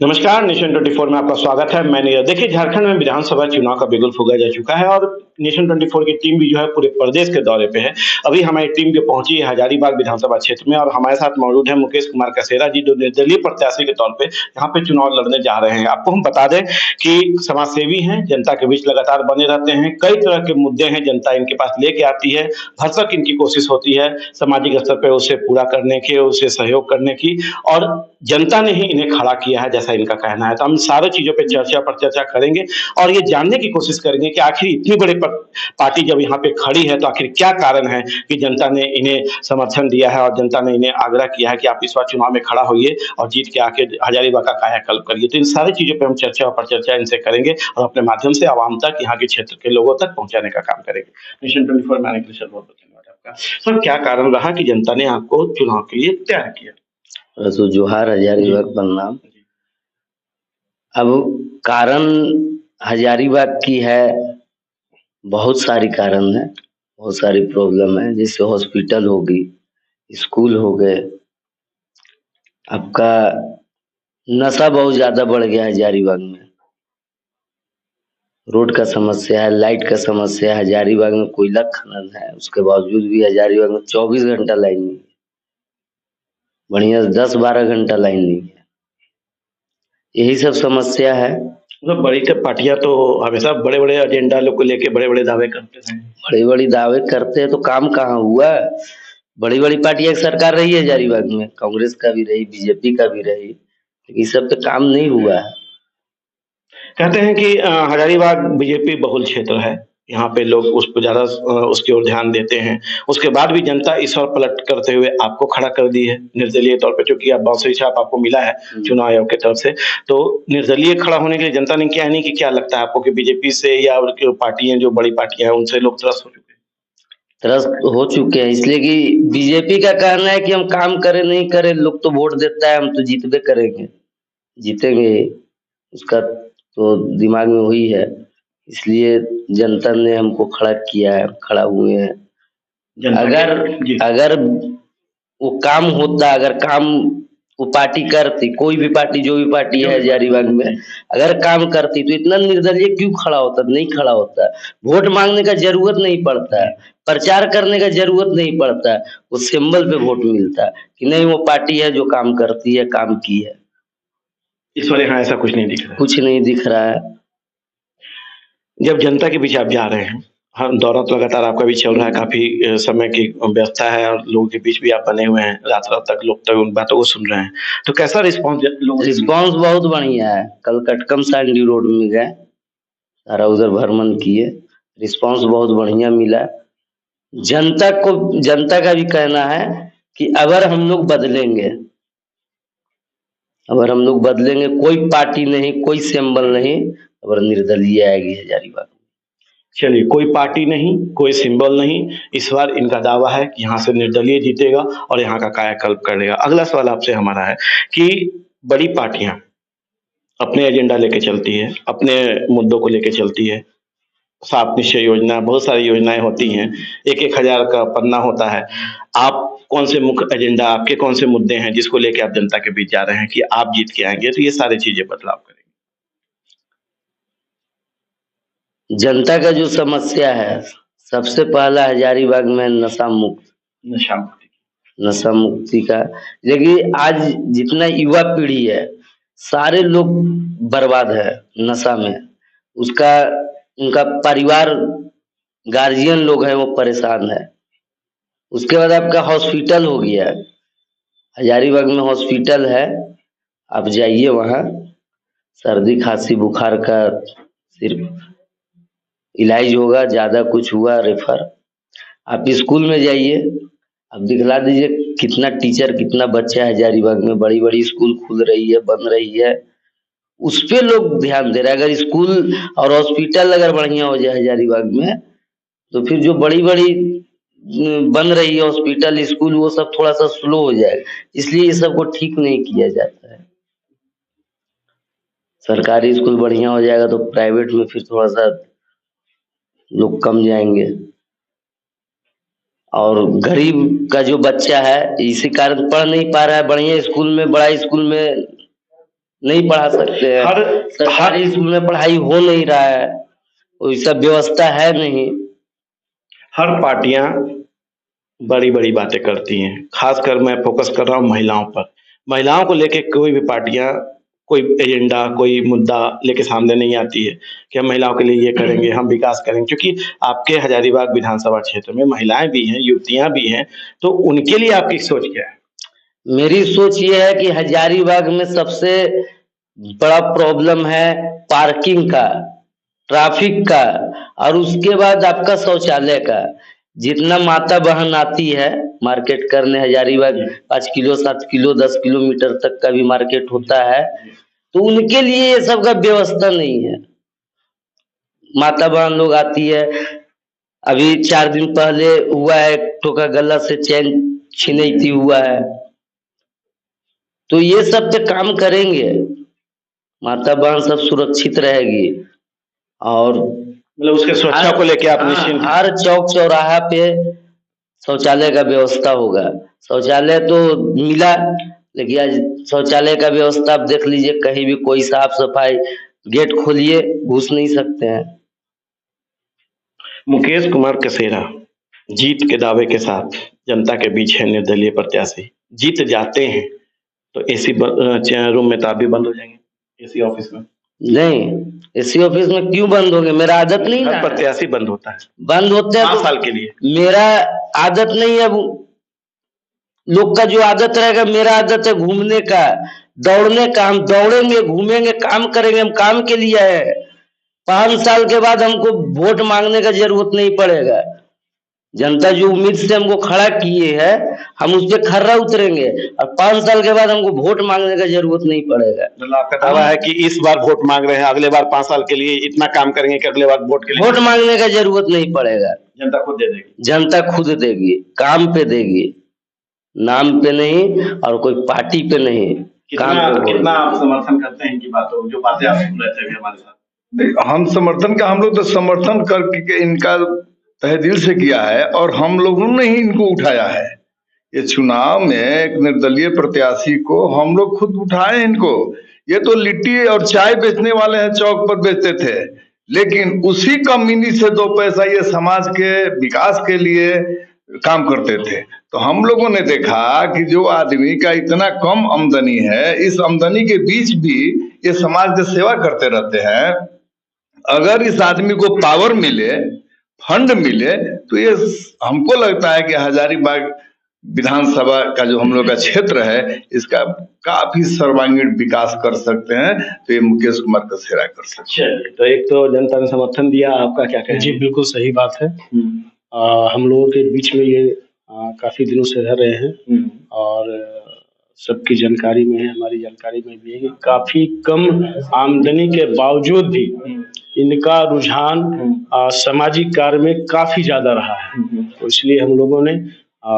नमस्कार, नेशन 24 में आपका स्वागत है। मैं नीरज। देखिए, झारखंड में विधानसभा चुनाव का बिगुल फूँका जा चुका है और नेशन 24 की टीम भी जो है पूरे प्रदेश के दौरे पे है। अभी हमारी टीम जो पहुँची है हजारीबाग विधानसभा क्षेत्र में और हमारे साथ मौजूद हैं मुकेश कुमार कसेरा जी, जो निर्दलीय प्रत्याशी के तौर पे यहाँ पे चुनाव लड़ने जा रहे हैं। आपको हम बता दें कि समाजसेवी हैं, जनता के बीच लगातार बने रहते हैं। कई तरह के मुद्दे हैं, जनता इनके पास लेके आती है। भरसक इनकी कोशिश होती है सामाजिक स्तर पे उसे पूरा करने की, उसे सहयोग करने की और जनता ने ही इन्हें खड़ा किया है, जैसा इनका कहना है। तो हम सारी चीज़ों पे चर्चा पर चर्चा करेंगे और ये जानने की कोशिश करेंगे कि आखिर इतनी बड़ी पार्टी जब यहाँ पे खड़ी है, तो आखिर क्या कारण है कि जनता ने इन्हें समर्थन दिया है और जनता ने इन्हें आग्रह किया है कि आप इस बार चुनाव में खड़ा होइए और जीत के आके हजारीबाग का कायाकल्प करिए। तो इन सारी चीज़ों पे हम चर्चा पर चर्चा इनसे करेंगे और अपने माध्यम से आवाम तक, यहाँ के क्षेत्र के लोगों तक पहुँचाने का काम करेंगे। मिशन 24 में आने के लिए सर बहुत-बहुत धन्यवाद आपका। सर, क्या कारण रहा कि जनता ने आपको चुनाव के लिए तैयार किया? तो जोहार हजारीबाग प्रणाम। अब कारण हजारीबाग की है, बहुत सारी कारण है, बहुत सारी प्रॉब्लम है। जैसे हॉस्पिटल होगी, स्कूल हो गए, आपका नशा बहुत ज्यादा बढ़ गया है हजारीबाग में। रोड का समस्या है, लाइट का समस्या है। हजारीबाग में कोयला खनन है, उसके बावजूद भी हजारीबाग में 24 घंटा लाइन नहीं है, बढ़िया 10-12 घंटा लाइन नहीं है। यही सब समस्या है। मतलब बड़ी पार्टियां तो हमेशा बड़े-बड़े एजेंडा लोग को लेके बड़े-बड़े दावे करते हैं। बड़ी-बड़ी दावे करते हैं तो काम कहाँ हुआ? बड़ी-बड़ी पार्टियां की सरकार रही है हजारीबाग में, कांग्रेस का भी रही, बीजेपी का भी रही, लेकिन इस सब पे काम नहीं हुआ है। कहते हैं कि हजारीबाग बीजेपी बहुल क्षेत्र है। यहाँ पे लोग उस पे ज़्यादा उसकी ओर ध्यान देते हैं। उसके बाद भी जनता इस ओर पलट करते हुए आपको खड़ा कर दी है निर्दलीय तौर पे, चूँकि आप बांसुरी छाप आपको मिला है चुनाव आयोग की तरफ से। तो निर्दलीय खड़ा होने के लिए जनता ने किया है, नहीं कि क्या लगता है आपको कि बीजेपी से या उनकी पार्टियाँ जो बड़ी पार्टियाँ हैं, उनसे लोग त्रस्त हो चुके हैं? त्रस्त हो चुके हैं, इसलिए कि बीजेपी का कहना है कि हम काम करें नहीं करें, लोग तो वोट देता है, हम तो जीतबे करेंगे, जीतेंगे। उसका तो दिमाग में वही है, इसलिए जनता ने हमको खड़ा किया है, खड़ा हुए हैं। अगर अगर वो काम होता, अगर काम वो पार्टी करती, कोई भी पार्टी, जो भी पार्टी है हजारीबाग में, अगर काम करती तो इतना निर्दलीय क्यों खड़ा होता? नहीं खड़ा होता। वोट मांगने का जरूरत नहीं पड़ता है, प्रचार करने का जरूरत नहीं पड़ता है, वो सिंबल पे वोट मिलता है कि नहीं वो पार्टी है जो काम करती है, काम की है। इस बार यहाँ ऐसा कुछ नहीं दिख रहा है। कुछ नहीं दिख रहा है। जब जनता के बीच आप जा रहे हैं, हर दौरा तो लगातार आपका भी चल रहा है, काफ़ी समय की व्यवस्था है और लोगों के बीच भी आप बने हुए हैं, रात-रात तक लोग तक उन बातों को सुन रहे हैं। तो कैसा रिस्पॉन्स रिस्पॉन्स बहुत बढ़िया है। कल कटकम सांडी रोड में गए, सारा उधर भ्रमण किए, रिस्पॉन्स बहुत बढ़िया मिला। जनता का भी कहना है कि अगर हम लोग बदलेंगे, कोई पार्टी नहीं, कोई सिंबल नहीं, अगर निर्दलीय आएगी हजारीबाग। चलिए, कोई पार्टी नहीं, कोई सिंबल नहीं, इस बार इनका दावा है कि यहाँ से निर्दलीय जीतेगा और यहाँ का कायाकल्प करेगा। अगला सवाल आपसे हमारा है कि बड़ी पार्टियाँ अपने एजेंडा लेके चलती है, अपने मुद्दों को लेके चलती है। 7 निश्चय योजना, बहुत सारी योजनाएँ होती हैं, 1-1 हज़ार का पन्ना होता है। आप कौन से मुख्य एजेंडा, आपके कौन से मुद्दे हैं जिसको लेके आप जनता के बीच जा रहे हैं कि आप जीत के आएँगे, तो ये सारी चीज़ें बदलाव करेंगे? जनता का जो समस्या है, सबसे पहला हजारीबाग में नशा मुक्ति का, लेकिन आज जितना युवा पीढ़ी है, सारे लोग बर्बाद है नशा में। उसका उनका परिवार, गार्जियन लोग हैं वो परेशान है। उसके बाद आपका हॉस्पिटल हो गया, हजारीबाग में हॉस्पिटल है, आप जाइए वहाँ, सर्दी खांसी बुखार का सिर्फ इलाज होगा, ज्यादा कुछ हुआ रेफर। आप स्कूल में जाइए, आप दिखला दीजिए कितना टीचर, कितना बच्चा है हजारीबाग में। बड़ी बड़ी स्कूल खुल रही है, बन रही है, उस पे लोग ध्यान दे रहे हैं। अगर स्कूल और हॉस्पिटल अगर बढ़िया हो जाए हजारीबाग में, तो फिर जो बड़ी बड़ी बन रही है हॉस्पिटल, स्कूल, वो सब थोड़ा सा स्लो हो जाएगा। इसलिए ये सब को ठीक नहीं किया जाता है। सरकारी स्कूल बढ़िया हो जाएगा तो प्राइवेट में फिर थोड़ा सा लोग कम जाएंगे। और गरीब का जो बच्चा है, इसी कारण पढ़ नहीं पा रहा है बढ़िया स्कूल में, बड़ा स्कूल में नहीं पढ़ा सकते हैं। सरकारी स्कूल में पढ़ाई हो नहीं रहा है, वैसा व्यवस्था है नहीं। हर पार्टियां बड़ी-बड़ी बातें करती हैं, खासकर मैं फोकस कर रहा हूँ महिलाओं पर। महिलाओं को लेके कोई भी पार्टियां कोई एजेंडा, कोई मुद्दा लेके सामने नहीं आती है कि हम महिलाओं के लिए ये करेंगे, हम विकास करेंगे। क्योंकि आपके हजारीबाग विधानसभा क्षेत्र में महिलाएं भी हैं, युवतियां भी हैं, तो उनके लिए आपकी सोच क्या है? मेरी सोच ये है कि हजारीबाग में सबसे बड़ा प्रॉब्लम है पार्किंग का, ट्रैफिक का, और उसके बाद आपका शौचालय का। जितना माता बहन आती है मार्केट करने हजारीबाग, 5 किलो 7 किलो 10 किलोमीटर तक का भी मार्केट होता है, तो उनके लिए ये सब का व्यवस्था नहीं है। माता बहन लोग आती है, अभी 4 दिन पहले हुआ है, ठोका गला से चैन छिनैती हुआ है। तो ये सब पे काम करेंगे, माता बहन सब सुरक्षित रहेगी। और मतलब उसके सुरक्षा को लेके आप निश्चिंत हैं? हर चौक चौराहा पे शौचालय का व्यवस्था होगा। शौचालय तो मिला, लेकिन आज शौचालय का व्यवस्था आप देख लीजिए, कहीं भी कोई साफ सफाई, गेट खोलिए घुस नहीं सकते हैं। मुकेश कुमार कसेरा जीत के दावे के साथ जनता के बीच है निर्दलीय प्रत्याशी। जीत जाते हैं तो एसी रूम में तो आप भी बंद हो जाएंगे, एसी ऑफिस में? नहीं, एसी ऑफिस में क्यों बंद होंगे? मेरा आदत नहीं हर ना। प्रत्याशी बंद होता है, बंद होते हैं 5 साल के लिए। मेरा आदत नहीं है। लोग का जो आदत रहेगा, मेरा आदत है घूमने का, दौड़ने का। हम दौड़ेंगे, घूमेंगे, काम करेंगे, हम काम के लिए है। 5 साल के बाद हमको वोट मांगने का जरूरत नहीं पड़ेगा। जनता जो उम्मीद से हमको खड़ा किए है, हम उस पर खर्रा उतरेंगे, और 5 साल के बाद हमको वोट मांगने का जरूरत नहीं पड़ेगा। मतलब आपका दावा है कि इस बार वोट मांग रहे हैं, अगले बार 5 साल के लिए इतना काम करेंगे कि अगले बार वोट के लिए वोट मांगने का जरूरत नहीं पड़ेगा। जनता खुद दे देगी? जनता खुद देगी, काम पे देगी, नाम पे नहीं और कोई पार्टी पे नहीं। कितना आप समर्थन करते हैं इनकी बातों, जो बातें आप सुन रहे थे अभी हमारे साथ? हम समर्थन का, हम लोग तो समर्थन करके इनका तहे दिल से किया है, और हम लोगों ने ही इनको उठाया है। ये चुनाव में एक निर्दलीय प्रत्याशी को हम लोग खुद उठाए इनको। ये तो लिट्टी और चाय बेचने वाले हैं, चौक पर बेचते थे, लेकिन उसी कमीनी से 2 पैसा ये समाज के विकास के लिए काम करते थे। तो हम लोगों ने देखा कि जो आदमी का इतना कम आमदनी है, इस आमदनी के बीच भी ये समाज की सेवा करते रहते हैं। अगर इस आदमी को पावर मिले, फंड मिले, तो ये हमको लगता है कि हजारीबाग विधानसभा का जो हम लोग का क्षेत्र है, इसका काफी सर्वांगीण विकास कर सकते हैं। तो ये मुकेश कुमार कसेरा कर सकते हैं। तो एक तो जनता ने समर्थन दिया, आपका क्या कहना है? जी बिल्कुल सही बात है। हम लोगों के बीच में ये काफी दिनों से रह रहे हैं, और सबकी जानकारी में है, हमारी जानकारी में भी है कि काफी कम आमदनी के बावजूद भी इनका रुझान सामाजिक कार्य में काफी ज्यादा रहा है। तो इसलिए हम लोगों ने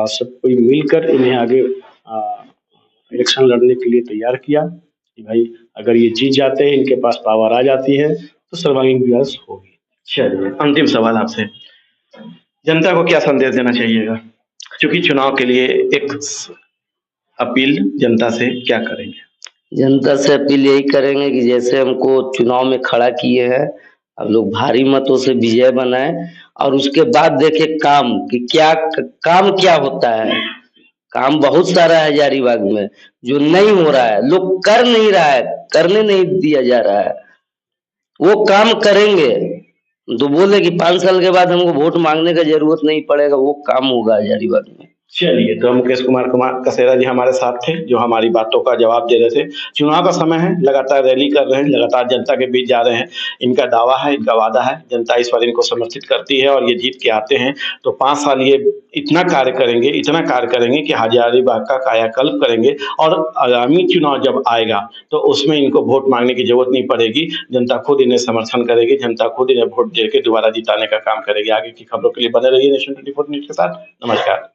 सब कोई मिलकर इन्हें आगे इलेक्शन लड़ने के लिए तैयार किया कि भाई अगर ये जीत जाते हैं, इनके पास पावर आ जाती है, तो सर्वांगीण विकास होगी। चलिए, अंतिम सवाल आपसे, जनता को क्या संदेश देना चाहिएगा? क्योंकि चुनाव के लिए एक अपील जनता से क्या करेंगे? जनता से अपील यही करेंगे कि जैसे हमको चुनाव में खड़ा किए हैं, अब लोग भारी मतों से विजय बनाए, और उसके बाद देखे काम कि क्या काम क्या होता है। काम बहुत सारा है हजारीबाग में जो नहीं हो रहा है, लोग कर नहीं रहा है, करने नहीं दिया जा रहा है। वो काम करेंगे तो बोले कि 5 साल के बाद हमको वोट मांगने का जरूरत नहीं पड़ेगा, वो काम होगा हजारीबाग में। चलिए, तो मुकेश कुमार कसेरा जी हमारे साथ थे, जो हमारी बातों का जवाब दे रहे थे। चुनाव का समय है, लगातार रैली कर रहे हैं, लगातार जनता के बीच जा रहे हैं। इनका दावा है, इनका वादा है, जनता इस बार इनको समर्थित करती है, और ये जीत के आते हैं तो 5 साल ये इतना कार्य करेंगे कि हजारीबाग का कायाकल्प करेंगे, और आगामी चुनाव जब आएगा तो उसमें इनको वोट मांगने की जरूरत नहीं पड़ेगी। जनता खुद इन्हें समर्थन करेगी, जनता खुद इन्हें वोट देकर दोबारा जिताने का काम करेगी। आगे की खबरों के लिए बने रहिए नेशन 24 न्यूज के साथ। नमस्कार।